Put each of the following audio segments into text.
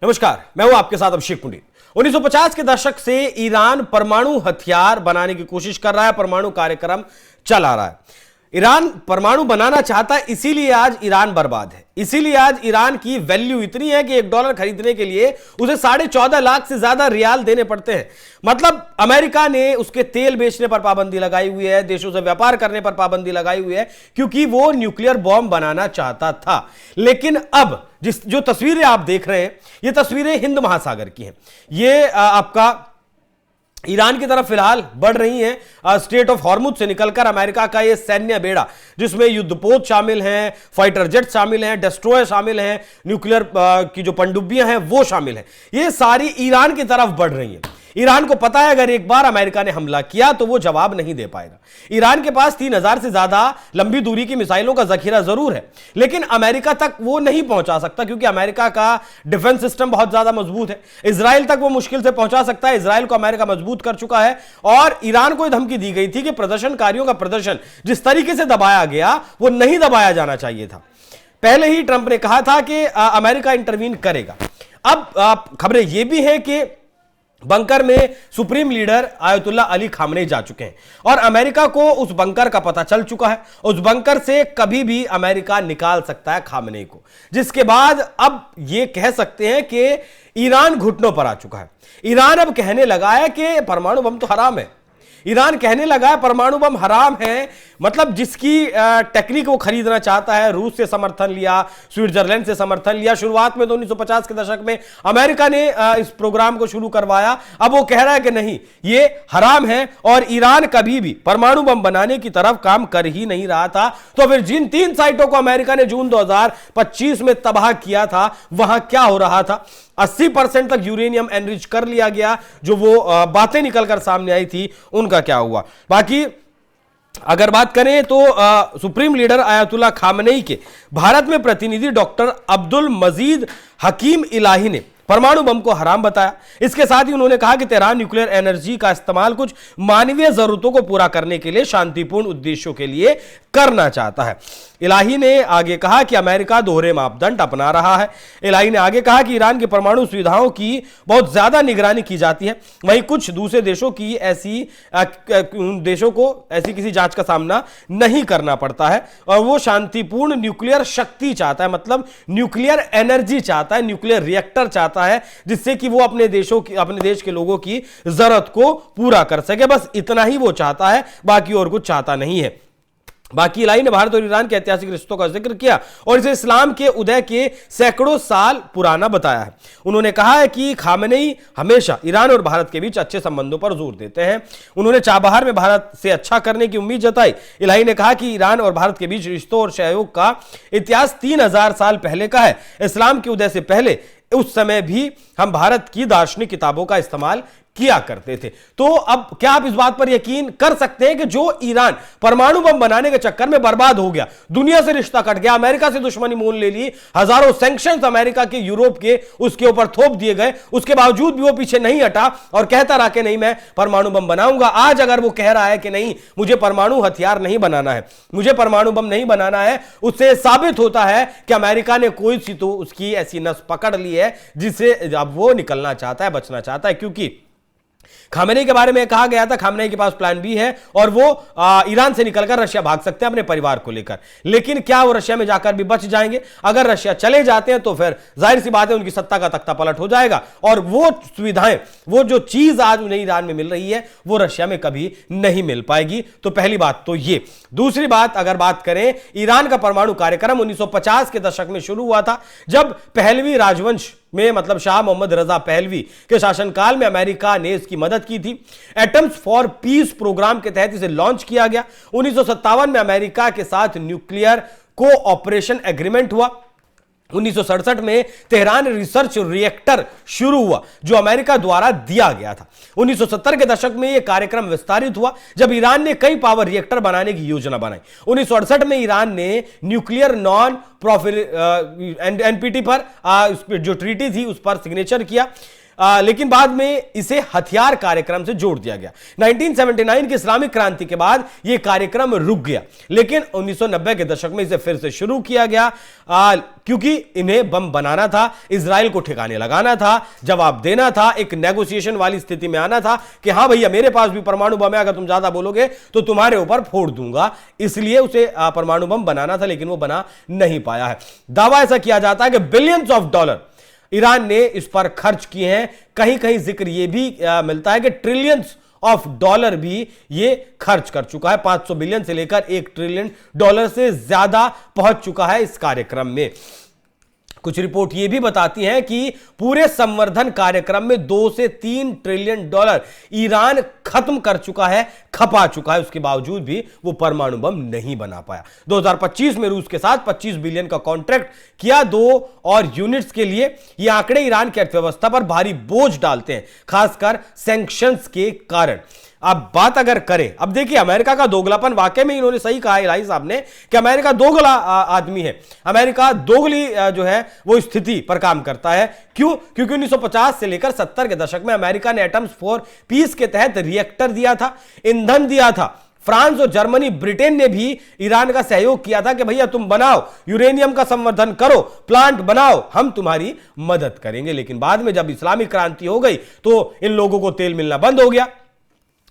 नमस्कार, मैं हूं आपके साथ अभिषेक पुंडित। 1950 के दशक से ईरान परमाणु हथियार बनाने की कोशिश कर रहा है, परमाणु कार्यक्रम चला रहा है। ईरान परमाणु बनाना चाहता है, इसीलिए आज ईरान बर्बाद है। इसीलिए आज ईरान की वैल्यू इतनी है कि $1 खरीदने के लिए उसे 14.5 लाख से ज्यादा रियाल देने पड़ते हैं। मतलब अमेरिका ने उसके तेल बेचने पर पाबंदी लगाई हुई है, देशों से व्यापार करने पर पाबंदी लगाई हुई है, क्योंकि वो न्यूक्लियर बॉम्ब बनाना चाहता था। लेकिन अब जो तस्वीरें आप देख रहे हैं, ये तस्वीरें हिंद महासागर की हैं। ये आपका ईरान की तरफ फिलहाल बढ़ रही हैं। स्ट्रेट ऑफ हॉर्मुज से निकलकर अमेरिका का ये सैन्य बेड़ा, जिसमें युद्धपोत शामिल हैं, फाइटर जेट शामिल हैं, डिस्ट्रॉयर शामिल हैं, न्यूक्लियर की जो पनडुब्बियां हैं वो शामिल हैं, ये सारी ईरान की तरफ बढ़ रही हैं। ईरान को पता है अगर एक बार अमेरिका ने हमला किया तो वो जवाब नहीं दे पाएगा। ईरान के पास 3000 से ज्यादा लंबी दूरी की मिसाइलों का जखीरा जरूर है, लेकिन अमेरिका तक वो नहीं पहुंचा सकता, क्योंकि अमेरिका का डिफेंस सिस्टम बहुत ज्यादा मजबूत है। इजराइल तक वो मुश्किल से पहुंचा सकता है, इजराइल को अमेरिका मजबूत कर चुका है। और ईरान को धमकी दी गई थी कि प्रदर्शनकारियों का प्रदर्शन जिस तरीके से दबाया गया वो नहीं दबाया जाना चाहिए था। पहले ही ट्रंप ने कहा था कि अमेरिका इंटरवीन करेगा। अब खबरें यह भी है कि बंकर में supreme leader ayatollah Ali Khamenei जा चुके हैं और अमेरिका को उस बंकर का पता चल चुका है। उस बंकर से कभी भी अमेरिका निकाल सकता है खामनेई को, जिसके बाद अब यह कह सकते हैं कि ईरान घुटनों पर आ चुका है। ईरान अब कहने लगा है कि परमाणु बम तो हराम है। ईरान कहने लगा है परमाणु बम हराम है। मतलब जिसकी टेक्निक वो खरीदना चाहता है, रूस से समर्थन लिया, स्विट्जरलैंड से समर्थन लिया। शुरुआत में तो 1950 के दशक में अमेरिका ने इस प्रोग्राम को शुरू करवाया। अब वो कह रहा है कि नहीं, ये हराम है और ईरान कभी भी परमाणु बम बनाने की तरफ काम कर ही नहीं रहा था। तो फिर जिन 3 साइटों को अमेरिका ने जून 2025 में तबाह किया था, वहां क्या हो रहा था? 80% तक यूरेनियम एनरिच कर लिया गया। जो वो बातें निकलकर सामने आई थी, उनका क्या हुआ? बाकी अगर बात करें तो सुप्रीम लीडर आयतुल्ला खामनेई के भारत में प्रतिनिधि डॉक्टर अब्दुल मजीद हकीम इलाही ने परमाणु बम को हराम बताया। इसके साथ ही उन्होंने कहा कि तेहरान न्यूक्लियर एनर्जी का इस्तेमाल कुछ मानवीय जरूरतों को पूरा करने के लिए शांतिपूर्ण उद्देश्यों के लिए करना चाहता है। इलाही ने आगे कहा कि अमेरिका दोहरे मापदंड अपना रहा है। इलाही ने आगे कहा कि ईरान की परमाणु सुविधाओं की बहुत ज्यादा निगरानी की जाती है, वहीं कुछ दूसरे देशों की को ऐसी किसी जांच का सामना नहीं करना पड़ता है और वो शांतिपूर्ण न्यूक्लियर शक्ति चाहता है, मतलब न्यूक्लियर एनर्जी चाहता है, न्यूक्लियर रिएक्टर चाहता है, जिससे कि वो अपने देश के लोगों की जरूरत को पूरा कर सके। बस इतना ही वो चाहता है, बाकी और कुछ चाहता नहीं है। बाकी इलाही ने भारत और ईरान के ऐतिहासिक रिश्तों का जिक्र किया और इसे इस्लाम के उदय के सैकड़ों साल पुराना बताया है। उन्होंने कहा है कि खामनेई हमेशा ईरान और भारत के बीच अच्छे संबंधों पर जोर देते हैं। उन्होंने चाबहार में भारत से अच्छा करने की उम्मीद जताई। इलाही ने कहा कि ईरान और भारत के बीच रिश्तों और सहयोग का इतिहास 3000 साल पहले का है। इस्लाम के उदय से पहले उस समय भी हम भारत की दार्शनिक किताबों का इस्तेमाल किया करते थे। तो अब क्या आप इस बात पर यकीन कर सकते हैं कि जो ईरान परमाणु बम बनाने के चक्कर में बर्बाद हो गया, दुनिया से रिश्ता कट गया, अमेरिका से दुश्मनी मोल ले ली, हजारों सैंक्शंस अमेरिका के, यूरोप के उसके ऊपर थोप दिए गए, उसके बावजूद भी वो पीछे नहीं हटा और कहता रहा कि नहीं मैं परमाणु बम बनाऊंगा। आज अगर वो कह रहा है कि नहीं मुझे परमाणु हथियार नहीं बनाना है, मुझे परमाणु बम नहीं बनाना है, उससे साबित होता है कि अमेरिका ने कोई सी तो उसकी ऐसी नस पकड़ ली है जिससे अब वो निकलना चाहता है, बचना चाहता है। क्योंकि खामनेई के बारे में कहा गया था खामनेई के पास प्लान बी है और वो ईरान से निकलकर रशिया भाग सकते हैं अपने परिवार को लेकर। लेकिन क्या वो रशिया में जाकर भी बच जाएंगे? अगर रशिया चले जाते हैं तो फिर जाहिर सी बात है उनकी सत्ता का तख्ता पलट हो जाएगा और वो सुविधाएं, वो जो चीज आज उन्हें ईरान में मिल रही है वो रशिया में कभी नहीं मिल पाएगी। तो पहली बात तो ये। दूसरी बात, अगर बात करें ईरान का परमाणु कार्यक्रम 1950 के दशक में शुरू हुआ था, जब पहलवी राजवंश में मतलब शाह मोहम्मद रजा पहलवी के शासनकाल में अमेरिका ने इसकी मदद की थी। एटम्स फॉर पीस प्रोग्राम के तहत इसे लॉन्च किया गया। 1957 में अमेरिका के साथ न्यूक्लियर कोऑपरेशन एग्रीमेंट हुआ। 1967 में तेहरान रिसर्च रिएक्टर शुरू हुआ जो अमेरिका द्वारा दिया गया था। 1970 के दशक में यह कार्यक्रम विस्तारित हुआ जब ईरान ने कई पावर रिएक्टर बनाने की योजना बनाई। 1968 में ईरान ने न्यूक्लियर नॉन प्रोफिल एनपीटी पर जो ट्रीटी थी उस पर सिग्नेचर किया। लेकिन बाद में इसे हथियार कार्यक्रम से जोड़ दिया गया। 1979 की इस्लामिक क्रांति के बाद यह कार्यक्रम रुक गया, लेकिन 1990 के दशक में इसे फिर से शुरू किया गया, क्योंकि इन्हें बम बनाना था, इजराइल को ठिकाने लगाना था, जवाब देना था, एक नेगोशिएशन वाली स्थिति में आना था कि हां भैया मेरे पास भी परमाणु बम है, अगर तुम ज्यादा बोलोगे तो तुम्हारे ऊपर फोड़ दूंगा। इसलिए उसे परमाणु बम बनाना था, लेकिन वो बना नहीं पाया है। दावा ऐसा किया जाता है कि बिलियंस ऑफ डॉलर ईरान ने इस पर खर्च किए हैं। कहीं कहीं जिक्र यह भी मिलता है कि ट्रिलियंस ऑफ डॉलर भी ये खर्च कर चुका है। 500 बिलियन से लेकर 1 ट्रिलियन डॉलर से ज्यादा पहुंच चुका है इस कार्यक्रम में। कुछ रिपोर्ट यह भी बताती हैं कि पूरे संवर्धन कार्यक्रम में 2 से 3 ट्रिलियन डॉलर ईरान खत्म कर चुका है, खपा चुका है। उसके बावजूद भी वो परमाणु बम नहीं बना पाया। 2025 में रूस के साथ 25 बिलियन का कॉन्ट्रैक्ट किया 2 और यूनिट्स के लिए। ये आंकड़े ईरान की अर्थव्यवस्था पर भारी बोझ डालते हैं, खासकर सैंक्शंस के कारण। अब बात अगर करें, अब देखिए अमेरिका का दोगलापन, वाकई में इन्होंने सही कहा इलाही साहब ने कि अमेरिका दोगला आदमी है। अमेरिका दोगली जो है वो स्थिति पर काम करता है। क्यों? क्योंकि 1950 से लेकर 70 के दशक में अमेरिका ने एटम्स फॉर पीस के तहत रिएक्टर दिया था, ईंधन दिया था। फ्रांस और जर्मनी, ब्रिटेन ने भी ईरान का सहयोग किया था कि भैया तुम बनाओ, यूरेनियम का संवर्धन करो, प्लांट बनाओ, हम तुम्हारी मदद करेंगे। लेकिन बाद में जब इस्लामिक क्रांति हो गई तो इन लोगों को तेल मिलना बंद हो गया,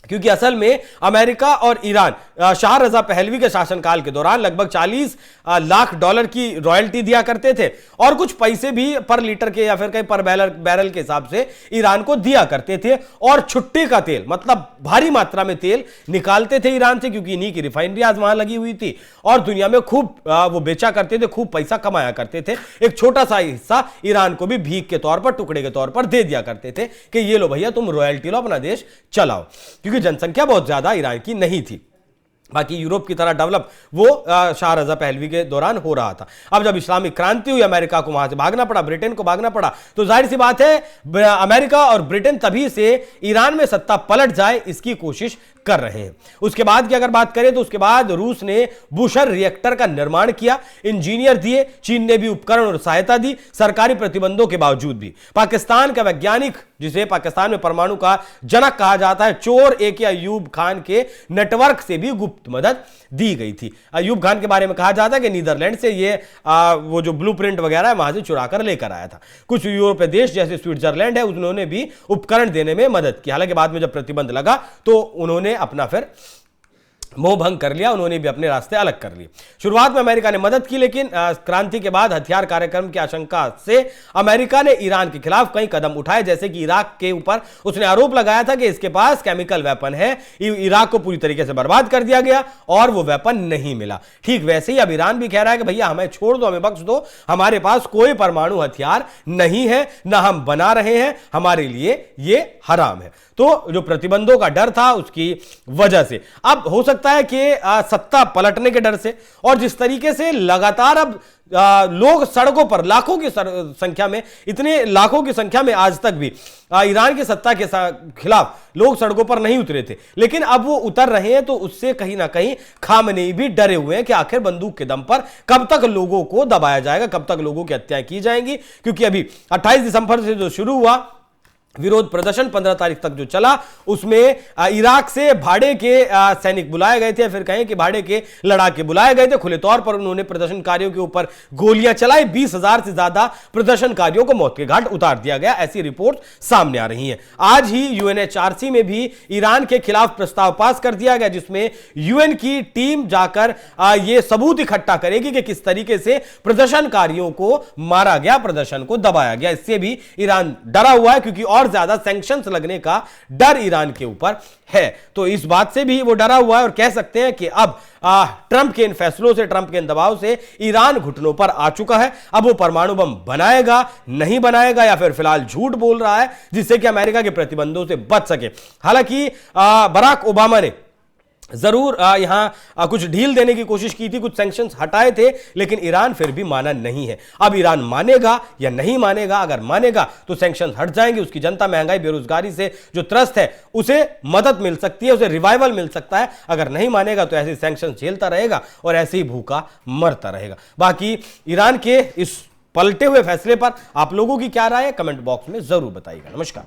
क्योंकि असल में अमेरिका और ईरान शाह रजा पहलवी के शासनकाल के दौरान लगभग 40 लाख डॉलर की रॉयल्टी दिया करते थे, और कुछ पैसे भी पर लीटर के या फिर कहीं पर बैरल के हिसाब से ईरान को दिया करते थे। और छुट्टी का तेल, मतलब भारी मात्रा में तेल निकालते थे ईरान से, क्योंकि इन्हीं की रिफाइनरी आज वहां लगी हुई थी, और दुनिया में खूब वो बेचा करते थे, खूब पैसा कमाया करते थे। एक छोटा सा हिस्सा ईरान को भी भीख के तौर पर, टुकड़े के तौर पर दे दिया करते थे कि ये लो भैया तुम रॉयल्टी लो, अपना देश चलाओ, क्योंकि जनसंख्या बहुत ज्यादा ईरान की नहीं थी। बाकी यूरोप की तरह डेवलप वो शाह रजा पहलवी के दौरान हो रहा था। अब जब इस्लामिक क्रांति हुई, अमेरिका को वहां से भागना पड़ा, ब्रिटेन को भागना पड़ा, तो जाहिर सी बात है अमेरिका और ब्रिटेन तभी से ईरान में सत्ता पलट जाए इसकी कोशिश कर रहे हैं। उसके बाद की अगर बात करें तो उसके बाद रूस ने बूशर रिएक्टर का निर्माण किया, इंजीनियर दिए, चीन ने भी उपकरण और सहायता दी, सरकारी प्रतिबंधों के बावजूद भी। पाकिस्तान का वैज्ञानिक, जिसे पाकिस्तान में परमाणु का जनक कहा जाता है, चोर एक अयूब खान के नेटवर्क से भी गुप्त मदद दी गई थी। अयूब खान के बारे में कहा जाता है कि नीदरलैंड से ये वो जो ब्लूप्रिंट वगैरह है वहां से चुरा कर लेकर आया था। कुछ यूरोपीय देश जैसे स्विट्जरलैंड है, उन्होंने भी उपकरण देने में मदद की। हालांकि बाद में जब प्रतिबंध लगा तो उन्होंने अपना फिर मोह भंग कर लिया, उन्होंने भी अपने रास्ते अलग कर लिए। शुरुआत में अमेरिका ने मदद की, लेकिन क्रांति के बाद हथियार कार्यक्रम की आशंका से अमेरिका ने ईरान के खिलाफ कई कदम उठाए, जैसे कि इराक के ऊपर उसने आरोप लगाया था कि इसके पास केमिकल वेपन है। इराक को पूरी तरीके से बर्बाद कर दिया गया और वो वेपन नहीं मिला। ठीक वैसे ही अब ईरान भी कह रहा है कि भैया हमें छोड़ दो, हमें बख्श दो, हमारे पास कोई परमाणु हथियार नहीं है, ना हम बना रहे हैं, हमारे लिए ये हराम है। तो जो प्रतिबंधों का डर था उसकी वजह से अब हो सकता है कि सत्ता पलटने के डर से, और जिस तरीके से लगातार अब लोग सड़कों पर लाखों की संख्या में, इतने लाखों की संख्या में आज तक भी ईरान की सत्ता के खिलाफ लोग सड़कों पर नहीं उतरे थे, लेकिन अब वो उतर रहे हैं। तो उससे कहीं ना कहीं खामनेई भी डरे हुए हैं कि आखिर बंदूक के दम पर कब तक लोगों को दबाया जाएगा, कब तक लोगों की हत्याएं की जाएंगी। क्योंकि अभी 28 दिसंबर से जो शुरू हुआ विरोध प्रदर्शन, 15 तारीख तक जो चला, उसमें इराक से भाड़े के सैनिक बुलाए गए थे, फिर कहें कि भाड़े के लड़ाके बुलाए गए थे। खुले तौर पर उन्होंने प्रदर्शनकारियों के ऊपर गोलियां चलाई। 20,000 से ज्यादा प्रदर्शनकारियों को मौत के घाट उतार दिया गया, ऐसी रिपोर्ट सामने आ रही है। आज ही यूएनएचआरसी में भी ईरान के खिलाफ प्रस्ताव पास कर दिया गया, जिसमें यूएन की टीम जाकर यह सबूत इकट्ठा करेगी कि किस तरीके से प्रदर्शनकारियों को मारा गया, प्रदर्शन को दबाया गया। इससे भी ईरान डरा हुआ है, क्योंकि और ज्यादा सैंक्शंस लगने का डर ईरान के ऊपर है। तो इस बात से भी वो डरा हुआ है, और कह सकते हैं कि अब ट्रंप के इन फैसलों से, ट्रंप के इन दबाव से ईरान घुटनों पर आ चुका है। अब वो परमाणु बम बनाएगा, नहीं बनाएगा, या फिर फिलहाल झूठ बोल रहा है जिससे कि अमेरिका के प्रतिबंधों से बच सके। हालांकि बराक ओबामा ने जरूर यहां कुछ ढील देने की कोशिश की थी, कुछ सैंक्शंस हटाए थे, लेकिन ईरान फिर भी माना नहीं है। अब ईरान मानेगा या नहीं मानेगा? अगर मानेगा तो सैंक्शंस हट जाएंगे, उसकी जनता महंगाई बेरोजगारी से जो त्रस्त है उसे मदद मिल सकती है, उसे रिवाइवल मिल सकता है। अगर नहीं मानेगा तो ऐसे सैंक्शंस झेलता रहेगा और ऐसे ही भूखा मरता रहेगा। बाकी ईरान के इस पलटे हुए फैसले पर आप लोगों की क्या राय है, कमेंट बॉक्स में जरूर बताइएगा। नमस्कार।